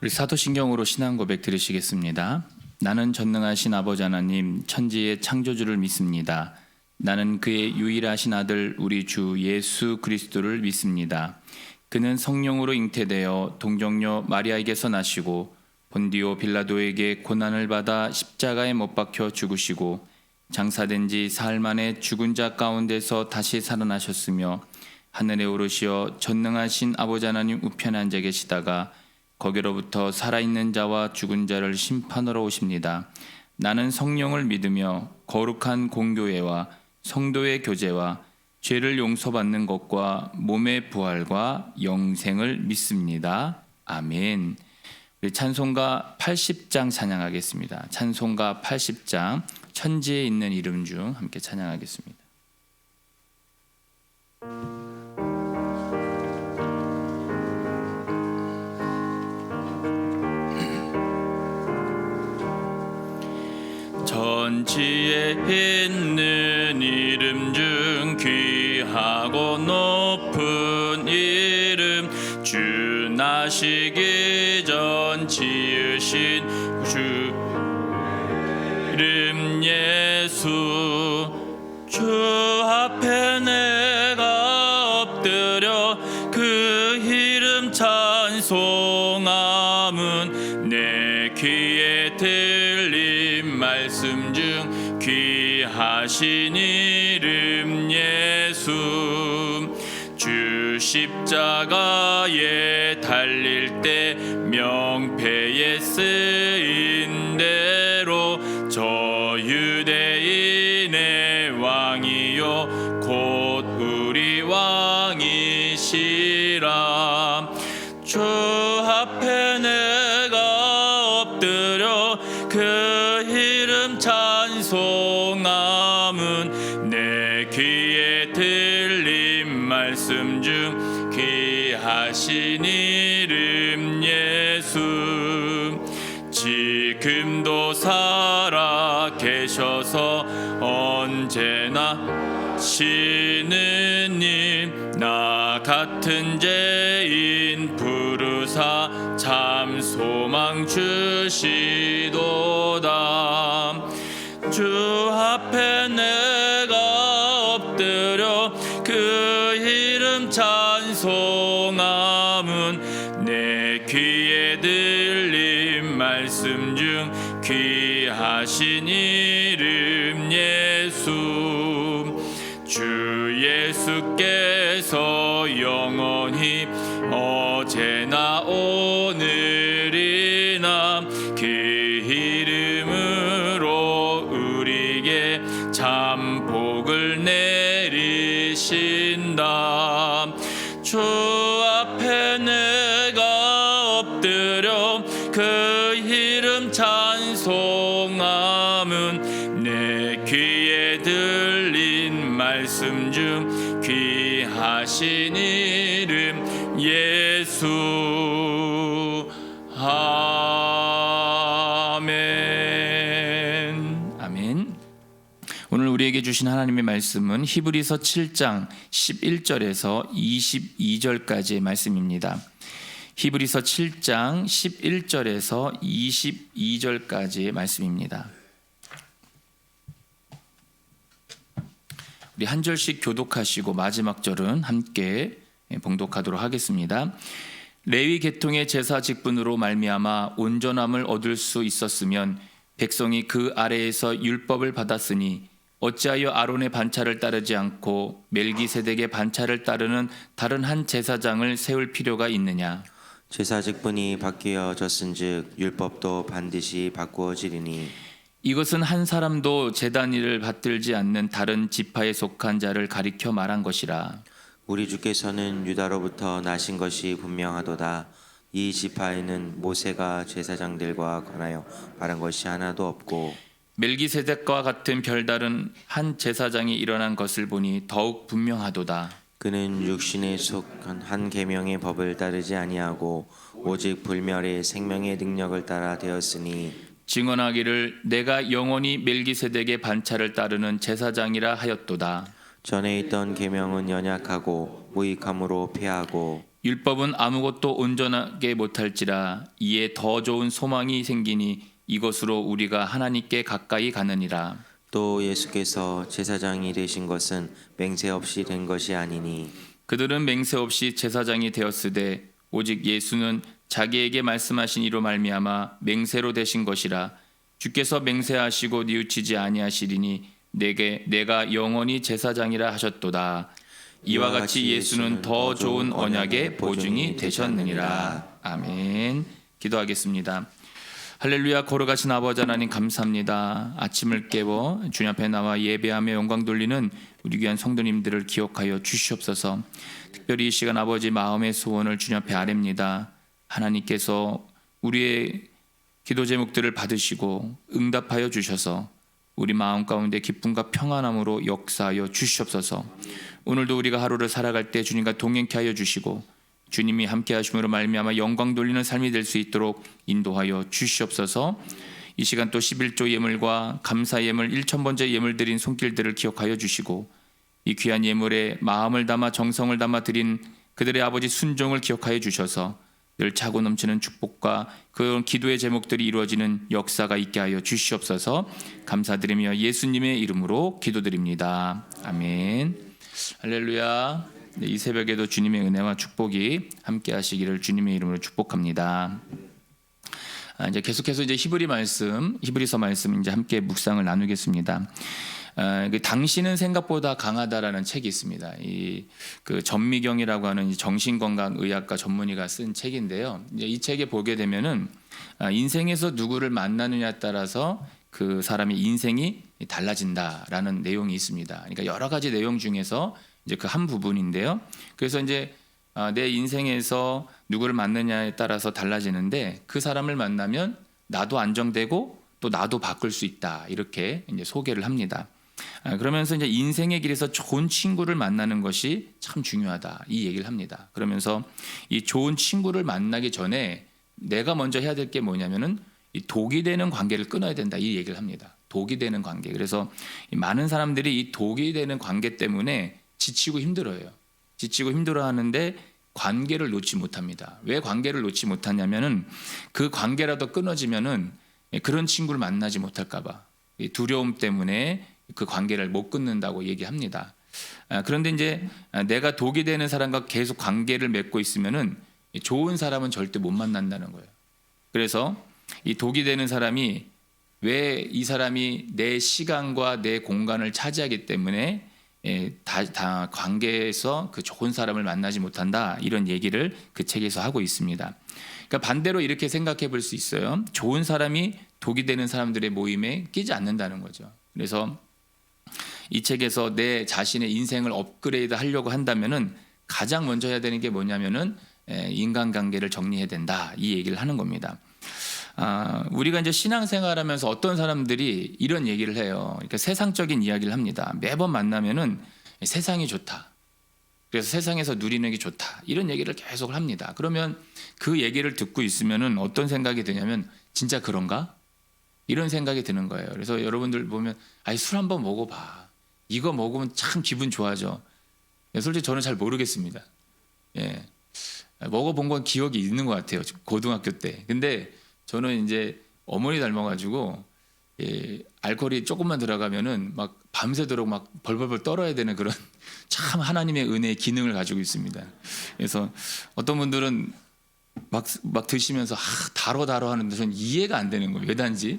우리 사도신경으로 신앙 고백 드리시겠습니다. 나는 전능하신 아버지 하나님 천지의 창조주를 믿습니다. 나는 그의 유일하신 아들 우리 주 예수 그리스도를 믿습니다. 그는 성령으로 잉태되어 동정녀 마리아에게서 나시고 본디오 빌라도에게 고난을 받아 십자가에 못 박혀 죽으시고 장사된 지 사흘 만에 죽은 자 가운데서 다시 살아나셨으며 하늘에 오르시어 전능하신 아버지 하나님 우편에 앉아 계시다가 거기로부터 살아있는 자와 죽은 자를 심판하러 오십니다. 나는 성령을 믿으며 거룩한 공교회와 성도의 교제와 죄를 용서받는 것과 몸의 부활과 영생을 믿습니다. 아멘. 우리 찬송가 80장 찬양하겠습니다. 찬송가 80장 천지에 있는 이름 중 함께 찬양하겠습니다. 천지에 있는 이름 중 귀하고 높은 이름 주 나시기 전 지으신 주 이름 예수 주 앞에 내가 엎드려 그 이름 찬송함은 내 귀에 들린 말씀 중 귀하신 이름 예수 주 십자가에 달릴 때 명패에 쓰인 대로 저 유대인의 왕이요 곧 우리 왕이시라 주 앞에 내가 엎드려 그 이름 찬송함은 내 귀에 들린 말씀 중 귀하신 이름 예수 지금도 살아 계셔서 언제나 시는 님 나 같은 죄인 부르사 참 소망 주시도다 주 앞에 내가 엎드려 그 이름 찬송함은 내 귀에 들린 말씀 중 귀하신 이름 예수 주 예수께서 영원히 어제나 오늘이나 그 이름으로 우리에게 참 복을 내리신다 주 앞에 내가 엎드려 그 이름 찬송함은 내 귀에 들린 말씀 중 귀하신 이름 예수 아멘. 아멘. 오늘 우리에게 주신 하나님의 말씀은 히브리서 7장 11절에서 22절까지의 말씀입니다. 히브리서 7장 11절에서 22절까지의 말씀입니다. 우리 한 절씩 교독하시고 마지막 절은 함께 봉독하도록 하겠습니다. 레위 계통의 제사 직분으로 말미암아 온전함을 얻을 수 있었으면 백성이 그 아래에서 율법을 받았으니 어찌하여 아론의 반차를 따르지 않고 멜기세덱의 반차를 따르는 다른 한 제사장을 세울 필요가 있느냐? 제사 직분이 바뀌어졌은즉 율법도 반드시 바꾸어지리니 이것은 한 사람도 제단 일을 받들지 않는 다른 지파에 속한 자를 가리켜 말한 것이라. 우리 주께서는 유다로부터 나신 것이 분명하도다. 이 지파에는 모세가 제사장들과 관하여 말한 것이 하나도 없고 멜기세덱과 같은 별다른 한 제사장이 일어난 것을 보니 더욱 분명하도다. 그는 육신에 속한 한 계명의 법을 따르지 아니하고 오직 불멸의 생명의 능력을 따라 되었으니 증언하기를 내가 영원히 멜기세덱의 반차를 따르는 제사장이라 하였도다. 전에 있던 계명은 연약하고 무익함으로 폐하고 율법은 아무것도 온전하게 못할지라 이에 더 좋은 소망이 생기니 이것으로 우리가 하나님께 가까이 가느니라. 또 예수께서 제사장이 되신 것은 맹세 없이 된 것이 아니니 그들은 맹세 없이 제사장이 되었으되 오직 예수는 자기에게 말씀하신 이로 말미암아 맹세로 되신 것이라. 주께서 맹세하시고 뉘우치지 아니하시리니 내가 영원히 제사장이라 하셨도다. 이와 같이 예수는 더 좋은 언약의 보증이 되셨느니라. 아멘. 기도하겠습니다. 할렐루야. 거룩하신 아버지 하나님 감사합니다. 아침을 깨워 주님 앞에 나와 예배하며 영광 돌리는 우리 귀한 성도님들을 기억하여 주시옵소서. 특별히 이 시간 아버지 마음의 소원을 주님 앞에 아뢰입니다. 하나님께서 우리의 기도 제목들을 받으시고 응답하여 주셔서 우리 마음 가운데 기쁨과 평안함으로 역사하여 주시옵소서. 오늘도 우리가 하루를 살아갈 때 주님과 동행케 하여 주시고 주님이 함께 하심으로 말미암아 영광 돌리는 삶이 될 수 있도록 인도하여 주시옵소서. 이 시간 또 11조 예물과 감사 예물 1000번째 예물 드린 손길들을 기억하여 주시고 이 귀한 예물에 마음을 담아 정성을 담아 드린 그들의 아버지 순종을 기억하여 주셔서 늘 차고 넘치는 축복과 그런 기도의 제목들이 이루어지는 역사가 있게 하여 주시옵소서. 감사드리며 예수님의 이름으로 기도드립니다. 아멘. 할렐루야. 이 새벽에도 주님의 은혜와 축복이 함께 하시기를 주님의 이름으로 축복합니다. 이제 계속해서 이제 히브리서 말씀 이제 함께 묵상을 나누겠습니다. 당신은 생각보다 강하다라는 책이 있습니다. 그 전미경이라고 하는 정신건강의학과 전문의가 쓴 책인데요. 이제 이 책에 보게 되면은 인생에서 누구를 만나느냐에 따라서 그 사람의 인생이 달라진다라는 내용이 있습니다. 그러니까 여러 가지 내용 중에서 이제 그 한 부분인데요. 그래서 이제 내 인생에서 누구를 만나냐에 따라서 달라지는데 그 사람을 만나면 나도 안정되고 또 나도 바꿀 수 있다 이렇게 이제 소개를 합니다. 그러면서 이제 인생의 길에서 좋은 친구를 만나는 것이 참 중요하다 이 얘기를 합니다. 그러면서 이 좋은 친구를 만나기 전에 내가 먼저 해야 될 게 뭐냐면은 이 독이 되는 관계를 끊어야 된다 이 얘기를 합니다. 독이 되는 관계. 그래서 많은 사람들이 이 독이 되는 관계 때문에 지치고 힘들어요. 지치고 힘들어하는데 관계를 놓지 못합니다. 왜 관계를 놓지 못하냐면은 그 관계라도 끊어지면은 그런 친구를 만나지 못할까봐 두려움 때문에 그 관계를 못 끊는다고 얘기합니다. 그런데 이제 내가 독이 되는 사람과 계속 관계를 맺고 있으면은 좋은 사람은 절대 못 만난다는 거예요. 그래서 이 독이 되는 사람이 왜 이 사람이 내 시간과 내 공간을 차지하기 때문에 다 관계에서 그 좋은 사람을 만나지 못한다 이런 얘기를 그 책에서 하고 있습니다. 그러니까 반대로 이렇게 생각해 볼 수 있어요. 좋은 사람이 독이 되는 사람들의 모임에 끼지 않는다는 거죠. 그래서 이 책에서 내 자신의 인생을 업그레이드 하려고 한다면은 가장 먼저 해야 되는 게 뭐냐면은 인간관계를 정리해야 된다 이 얘기를 하는 겁니다. 우리가 이제 신앙생활하면서 어떤 사람들이 이런 얘기를 해요. 그러니까 세상적인 이야기를 합니다. 매번 만나면은 세상이 좋다. 그래서 세상에서 누리는 게 좋다. 이런 얘기를 계속 합니다. 그러면 그 얘기를 듣고 있으면은 어떤 생각이 드냐면 진짜 그런가? 이런 생각이 드는 거예요. 그래서 여러분들 보면 술 한번 먹어봐. 이거 먹으면 참 기분 좋아져. 솔직히 저는 잘 모르겠습니다. 먹어본 건 기억이 있는 것 같아요. 고등학교 때. 근데 저는 이제 어머니 닮아가지고 알코올이 조금만 들어가면은 막 밤새도록 막 벌벌벌 떨어야 되는 그런 참 하나님의 은혜의 기능을 가지고 있습니다. 그래서 어떤 분들은 막 드시면서 달어 하는데 저는 이해가 안 되는 거예요. 왜 단지?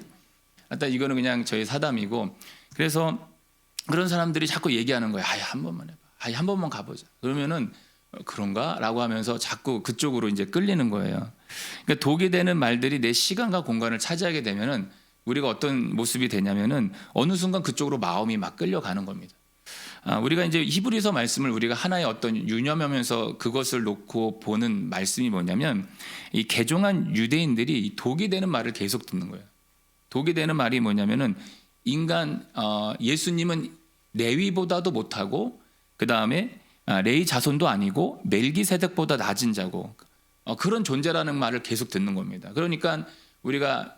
일단 이거는 그냥 저희 사담이고 그래서 그런 사람들이 자꾸 얘기하는 거예요. 한 번만 해봐. 한 번만 가보자. 그러면은 그런가? 라고 하면서 자꾸 그쪽으로 이제 끌리는 거예요. 그러니까 독이 되는 말들이 내 시간과 공간을 차지하게 되면은 우리가 어떤 모습이 되냐면은 어느 순간 그쪽으로 마음이 막 끌려가는 겁니다. 우리가 이제 히브리서 말씀을 우리가 하나의 어떤 유념하면서 그것을 놓고 보는 말씀이 뭐냐면 이 개종한 유대인들이 이 독이 되는 말을 계속 듣는 거예요. 독이 되는 말이 뭐냐면은 예수님은 레위보다도 못하고 그 다음에 레위 자손도 아니고 멜기세덱보다 낮은 자고 그런 존재라는 말을 계속 듣는 겁니다. 그러니까 우리가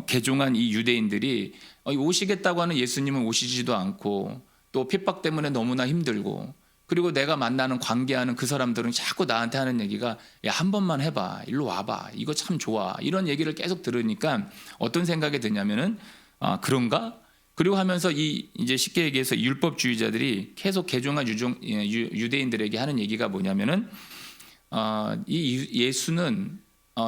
개종한 이 유대인들이 오시겠다고 하는 예수님은 오시지도 않고 또 핍박 때문에 너무나 힘들고 그리고 내가 만나는 관계하는 그 사람들은 자꾸 나한테 하는 얘기가 야, 한 번만 해봐, 일로 와봐, 이거 참 좋아, 이런 얘기를 계속 들으니까 어떤 생각이 드냐면은 아, 그런가? 그리고 하면서 이제 쉽게 얘기해서 율법주의자들이 계속 개종한 유대인들에게 하는 얘기가 뭐냐면은 이 예수는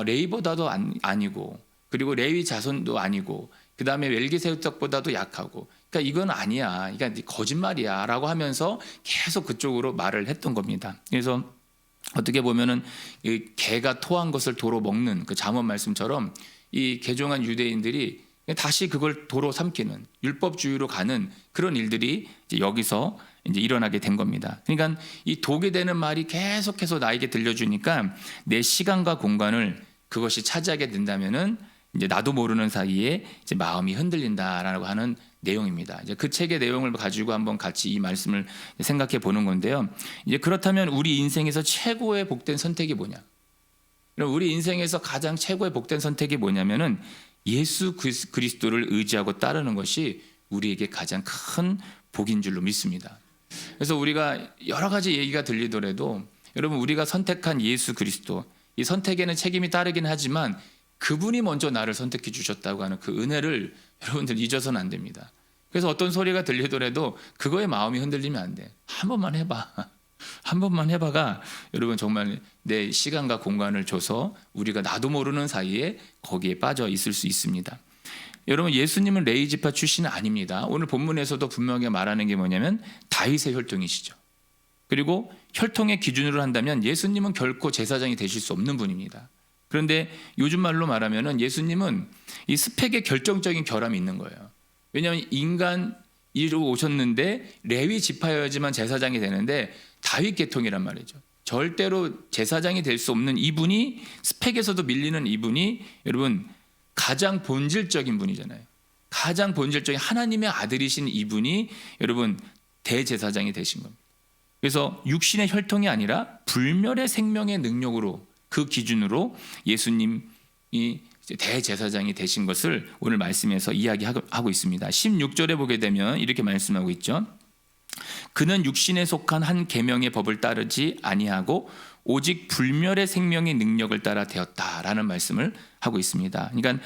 레위보다도 아니고, 그리고 레위 자손도 아니고, 그 다음에 멜기세덱보다도 약하고, 그러니까 이건 아니야, 그러니까 거짓말이야라고 하면서 계속 그쪽으로 말을 했던 겁니다. 그래서 어떻게 보면은 이 개가 토한 것을 도로 먹는 그 잠언 말씀처럼 이 개종한 유대인들이 다시 그걸 도로 삼키는 율법주의로 가는 그런 일들이 이제 여기서 이제 일어나게 된 겁니다. 그러니까 이 독이 되는 말이 계속해서 나에게 들려주니까 내 시간과 공간을 그것이 차지하게 된다면은 이제 나도 모르는 사이에 이제 마음이 흔들린다라고 하는 내용입니다. 이제 그 책의 내용을 가지고 한번 같이 이 말씀을 생각해 보는 건데요. 이제 그렇다면 우리 인생에서 최고의 복된 선택이 뭐냐? 우리 인생에서 가장 최고의 복된 선택이 뭐냐면은 예수 그리스도를 의지하고 따르는 것이 우리에게 가장 큰 복인 줄로 믿습니다. 그래서 우리가 여러 가지 얘기가 들리더라도 여러분, 우리가 선택한 예수 그리스도, 이 선택에는 책임이 따르긴 하지만 그분이 먼저 나를 선택해 주셨다고 하는 그 은혜를 여러분들 잊어서는 안 됩니다. 그래서 어떤 소리가 들리더라도 그거에 마음이 흔들리면 안 돼. 한 번만 해봐. 한 번만 해봐가 여러분 정말 내 시간과 공간을 줘서 우리가 나도 모르는 사이에 거기에 빠져 있을 수 있습니다. 여러분, 예수님은 레위 지파 출신은 아닙니다. 오늘 본문에서도 분명히 말하는 게 뭐냐면 다윗의 혈통이시죠. 그리고 혈통의 기준으로 한다면 예수님은 결코 제사장이 되실 수 없는 분입니다. 그런데 요즘 말로 말하면 예수님은 이 스펙의 결정적인 결함이 있는 거예요. 왜냐하면 인간이로 오셨는데 레위 지파여야지만 제사장이 되는데 다윗 계통이란 말이죠. 절대로 제사장이 될 수 없는 이분이, 스펙에서도 밀리는 이분이 여러분 가장 본질적인 분이잖아요. 가장 본질적인 하나님의 아들이신 이분이 여러분 대제사장이 되신 겁니다. 그래서 육신의 혈통이 아니라 불멸의 생명의 능력으로, 그 기준으로 예수님이 대제사장이 되신 것을 오늘 말씀에서 이야기하고 있습니다. 16절에 보게 되면 이렇게 말씀하고 있죠. 그는 육신에 속한 한 계명의 법을 따르지 아니하고 오직 불멸의 생명의 능력을 따라 되었다라는 말씀을 하고 있습니다. 그러니까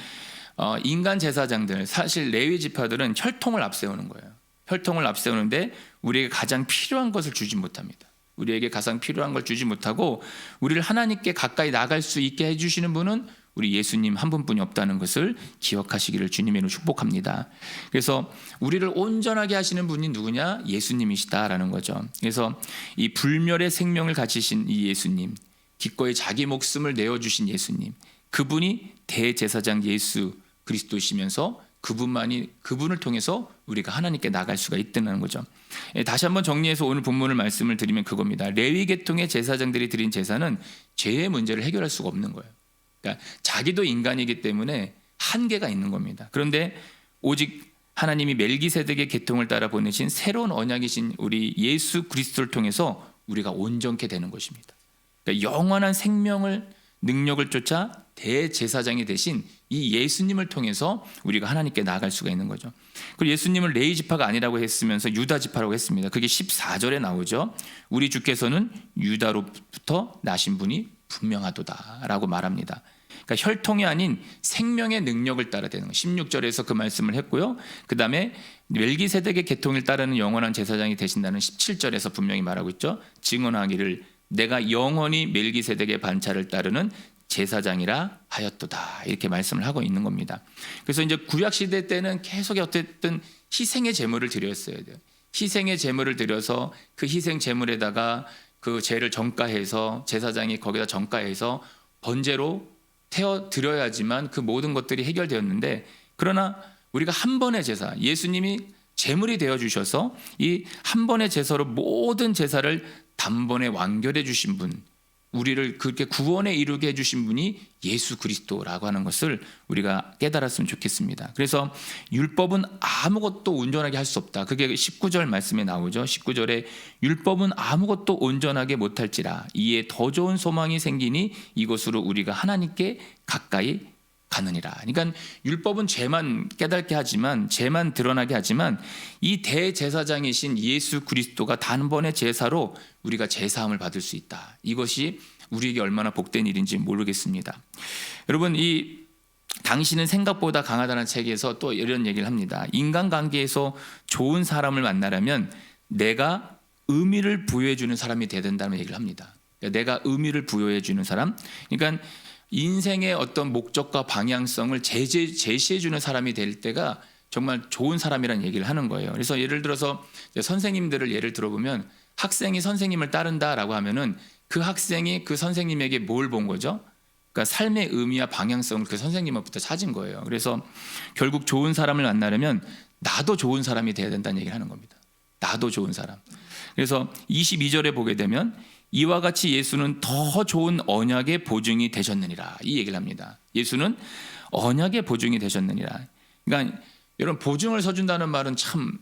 인간 제사장들, 사실 레위 지파들은 혈통을 앞세우는 거예요. 혈통을 앞세우는데 우리에게 가장 필요한 것을 주지 못합니다. 우리에게 가장 필요한 걸 주지 못하고 우리를 하나님께 가까이 나갈 수 있게 해주시는 분은 우리 예수님 한 분뿐이 없다는 것을 기억하시기를 주님으로 축복합니다. 그래서 우리를 온전하게 하시는 분이 누구냐? 예수님이시다라는 거죠. 그래서 이 불멸의 생명을 가지신 이 예수님, 기꺼이 자기 목숨을 내어주신 예수님, 그분이 대제사장 예수 그리스도시면서 그분을 통해서 우리가 하나님께 나갈 수가 있다는 거죠. 다시 한번 정리해서 오늘 본문을 말씀을 드리면 그겁니다. 레위 계통의 제사장들이 드린 제사는 죄의 문제를 해결할 수가 없는 거예요. 그러니까 자기도 인간이기 때문에 한계가 있는 겁니다. 그런데 오직 하나님이 멜기세덱의 계통을 따라 보내신 새로운 언약이신 우리 예수 그리스도를 통해서 우리가 온전케 되는 것입니다. 그러니까 영원한 생명을 능력을 쫓아 대제사장이 되신 이 예수님을 통해서 우리가 하나님께 나아갈 수가 있는 거죠. 그리고 예수님을 레위 지파가 아니라고 했으면서 유다 지파라고 했습니다. 그게 14절에 나오죠. 우리 주께서는 유다로부터 나신 분이 분명하도다라고 말합니다. 그러니까 혈통이 아닌 생명의 능력을 따라 되는 거. 16절에서 그 말씀을 했고요. 그 다음에 멜기세덱의 계통을 따르는 영원한 제사장이 되신다는 17절에서 분명히 말하고 있죠. 증언하기를 내가 영원히 멜기세덱의 반차를 따르는 제사장이라 하였도다, 이렇게 말씀을 하고 있는 겁니다. 그래서 이제 구약 시대 때는 계속 어쨌든 희생의 제물을 드렸어야 돼요. 희생의 제물을 드려서 그 희생 제물에다가 그 죄를 전가해서 제사장이 거기다 전가해서 번제로 태워 드려야지만 그 모든 것들이 해결되었는데, 그러나 우리가 한 번의 제사, 예수님이 제물이 되어 주셔서 이 한 번의 제사로 모든 제사를 단번에 완결해 주신 분, 우리를 그렇게 구원에 이르게 해주신 분이 예수 그리스도라고 하는 것을 우리가 깨달았으면 좋겠습니다. 그래서 율법은 아무것도 온전하게 할 수 없다. 그게 19절 말씀에 나오죠. 19절에 율법은 아무것도 온전하게 못할지라 이에 더 좋은 소망이 생기니 이것으로 우리가 하나님께 가까이 가느니라. 그러니까 율법은 죄만 깨닫게 하지만, 죄만 드러나게 하지만, 이 대제사장이신 예수 그리스도가 단번에 제사로 우리가 제사함을 받을 수 있다. 이것이 우리에게 얼마나 복된 일인지 모르겠습니다. 여러분, 이 당신은 생각보다 강하다는 책에서 또 이런 얘기를 합니다. 인간관계에서 좋은 사람을 만나려면 내가 의미를 부여해 주는 사람이 돼야 된다는 얘기를 합니다. 내가 의미를 부여해 주는 사람, 그러니까 인생의 어떤 목적과 방향성을 제시해 주는 사람이 될 때가 정말 좋은 사람이라는 얘기를 하는 거예요. 그래서 예를 들어서 선생님들을 예를 들어보면, 학생이 선생님을 따른다라고 하면은 그 학생이 그 선생님에게 뭘 본 거죠? 그러니까 삶의 의미와 방향성을 그 선생님으로부터 찾은 거예요. 그래서 결국 좋은 사람을 만나려면 나도 좋은 사람이 돼야 된다는 얘기를 하는 겁니다. 나도 좋은 사람. 그래서 22절에 보게 되면 이와 같이 예수는 더 좋은 언약의 보증이 되셨느니라, 이 얘기를 합니다. 예수는 언약의 보증이 되셨느니라. 그러니까 여러분, 보증을 서준다는 말은 참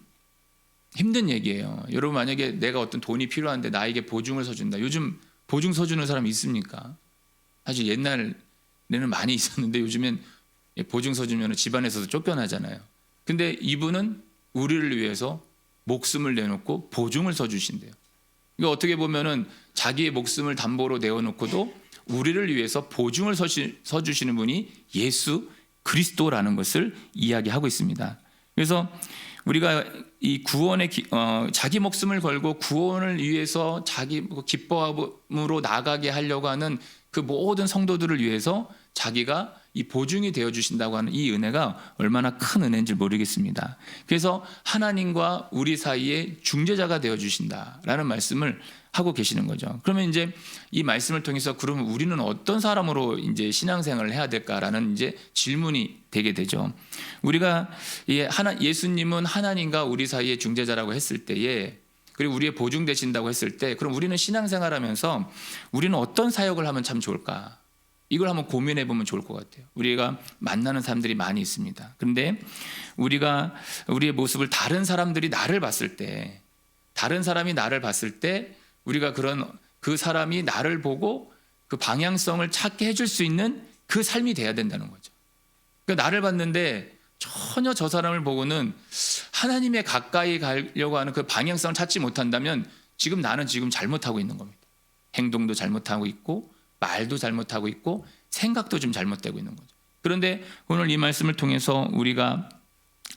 힘든 얘기예요. 여러분, 만약에 내가 어떤 돈이 필요한데 나에게 보증을 서준다. 요즘 보증 서주는 사람 있습니까? 사실 옛날에는 많이 있었는데 요즘엔 보증 서주면 집안에서도 쫓겨나잖아요. 근데 이분은 우리를 위해서 목숨을 내놓고 보증을 서주신대요. 그러니까 어떻게 보면은 자기의 목숨을 담보로 내어놓고도 우리를 위해서 보증을 서주시는 분이 예수 그리스도라는 것을 이야기하고 있습니다. 그래서 우리가 이 구원의 자기 목숨을 걸고 구원을 위해서 자기 기뻐함으로 나가게 하려고 하는 그 모든 성도들을 위해서 자기가 이 보증이 되어 주신다고 하는 이 은혜가 얼마나 큰 은혜인지 모르겠습니다. 그래서 하나님과 우리 사이에 중재자가 되어 주신다라는 말씀을 하고 계시는 거죠. 그러면 이제 이 말씀을 통해서 그러면 우리는 어떤 사람으로 이제 신앙생활을 해야 될까라는 이제 질문이 되게 되죠. 우리가 예수님은 하나님과 우리 사이의 중재자라고 했을 때에, 그리고 우리의 보증 되신다고 했을 때, 그럼 우리는 신앙생활하면서 우리는 어떤 사역을 하면 참 좋을까? 이걸 한번 고민해 보면 좋을 것 같아요. 우리가 만나는 사람들이 많이 있습니다. 그런데 우리가 우리의 모습을 다른 사람들이 나를 봤을 때, 다른 사람이 나를 봤을 때 우리가 그 사람이 나를 보고 그 방향성을 찾게 해줄 수 있는 그 삶이 돼야 된다는 거죠. 그러니까 나를 봤는데 전혀 저 사람을 보고는 하나님에 가까이 가려고 하는 그 방향성을 찾지 못한다면 나는 지금 잘못하고 있는 겁니다. 행동도 잘못하고 있고 말도 잘못하고 있고 생각도 좀 잘못되고 있는 거죠. 그런데 오늘 이 말씀을 통해서 우리가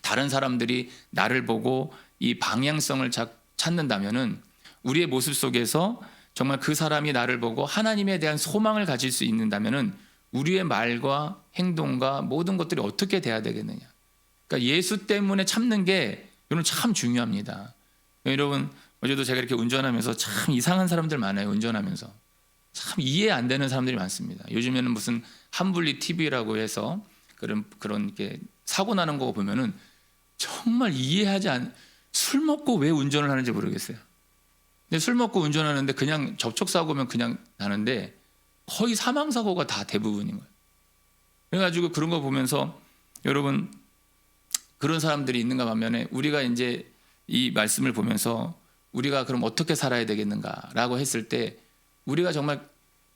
다른 사람들이 나를 보고 이 방향성을 찾는다면은 우리의 모습 속에서 정말 그 사람이 나를 보고 하나님에 대한 소망을 가질 수 있는다면은 우리의 말과 행동과 모든 것들이 어떻게 돼야 되겠느냐. 그러니까 예수 때문에 참는 게 여러분 참 중요합니다. 여러분, 어제도 제가 이렇게 운전하면서 참 이상한 사람들 많아요. 운전하면서 참 이해 안 되는 사람들이 많습니다. 요즘에는 무슨 한분리 TV라고 해서 그런 이렇게 사고 나는 거 보면은 정말 술 먹고 왜 운전을 하는지 모르겠어요. 근데 술 먹고 운전하는데 그냥 접촉사고면 그냥 나는데 거의 사망사고가 다 대부분인 거예요. 그래가지고 그런 거 보면서 여러분, 그런 사람들이 있는가 반면에 우리가 이제 이 말씀을 보면서 우리가 그럼 어떻게 살아야 되겠는가라고 했을 때, 우리가 정말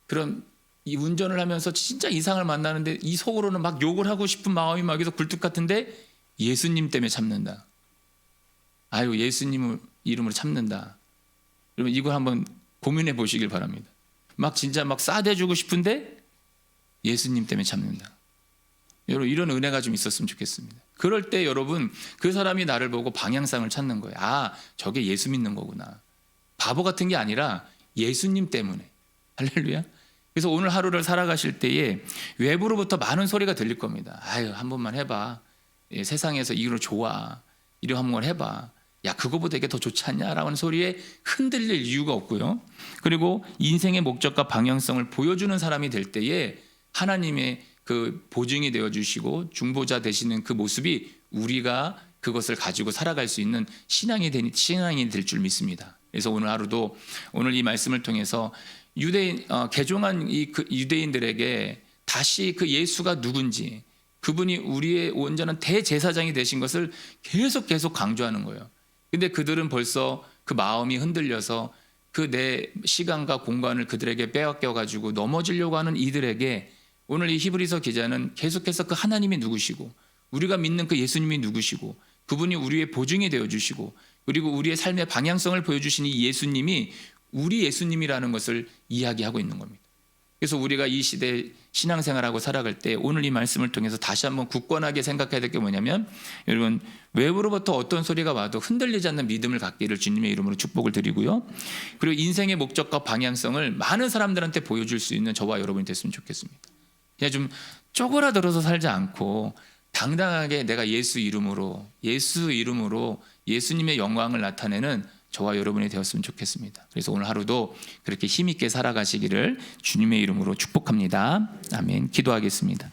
그런 이 운전을 하면서 진짜 이상을 만나는데 이 속으로는 막 욕을 하고 싶은 마음이 막 계속 굴뚝 같은데 예수님 때문에 참는다. 아유, 예수님 이름으로 참는다. 여러분, 이걸 한번 고민해 보시길 바랍니다. 진짜 싸대주고 싶은데 예수님 때문에 참는다. 여러분, 이런 은혜가 좀 있었으면 좋겠습니다. 그럴 때 여러분, 그 사람이 나를 보고 방향성을 찾는 거예요. 아, 저게 예수 믿는 거구나. 바보 같은 게 아니라 예수님 때문에. 할렐루야. 그래서 오늘 하루를 살아가실 때에 외부로부터 많은 소리가 들릴 겁니다. 아유, 한 번만 해봐. 세상에서 이걸 좋아. 이거 한 번 해봐. 야, 그거보다 이게 더 좋지 않냐라고 하는 소리에 흔들릴 이유가 없고요. 그리고 인생의 목적과 방향성을 보여주는 사람이 될 때에 하나님의 그 보증이 되어주시고 중보자 되시는 그 모습이 우리가 그것을 가지고 살아갈 수 있는 신앙이 될 줄 믿습니다. 그래서 오늘 하루도 오늘 이 말씀을 통해서 개종한 그 유대인들에게 다시 그 예수가 누군지, 그분이 우리의 온전한 대제사장이 되신 것을 계속 강조하는 거예요. 근데 그들은 벌써 그 마음이 흔들려서 그 내 시간과 공간을 그들에게 빼앗겨 가지고 넘어지려고 하는 이들에게 오늘 이 히브리서 기자는 계속해서 그 하나님이 누구시고 우리가 믿는 그 예수님이 누구시고 그분이 우리의 보증이 되어주시고 그리고 우리의 삶의 방향성을 보여주신 이 예수님이 우리 예수님이라는 것을 이야기하고 있는 겁니다. 그래서 우리가 이 시대에 신앙생활하고 살아갈 때 오늘 이 말씀을 통해서 다시 한번 굳건하게 생각해야 될 게 뭐냐면, 여러분, 외부로부터 어떤 소리가 와도 흔들리지 않는 믿음을 갖기를 주님의 이름으로 축복을 드리고요. 그리고 인생의 목적과 방향성을 많은 사람들한테 보여줄 수 있는 저와 여러분이 됐으면 좋겠습니다. 그냥 좀 쪼그라들어서 살지 않고 당당하게 내가 예수 이름으로 예수님의 영광을 나타내는 저와 여러분이 되었으면 좋겠습니다. 그래서 오늘 하루도 그렇게 힘있게 살아가시기를 주님의 이름으로 축복합니다. 아멘. 기도하겠습니다.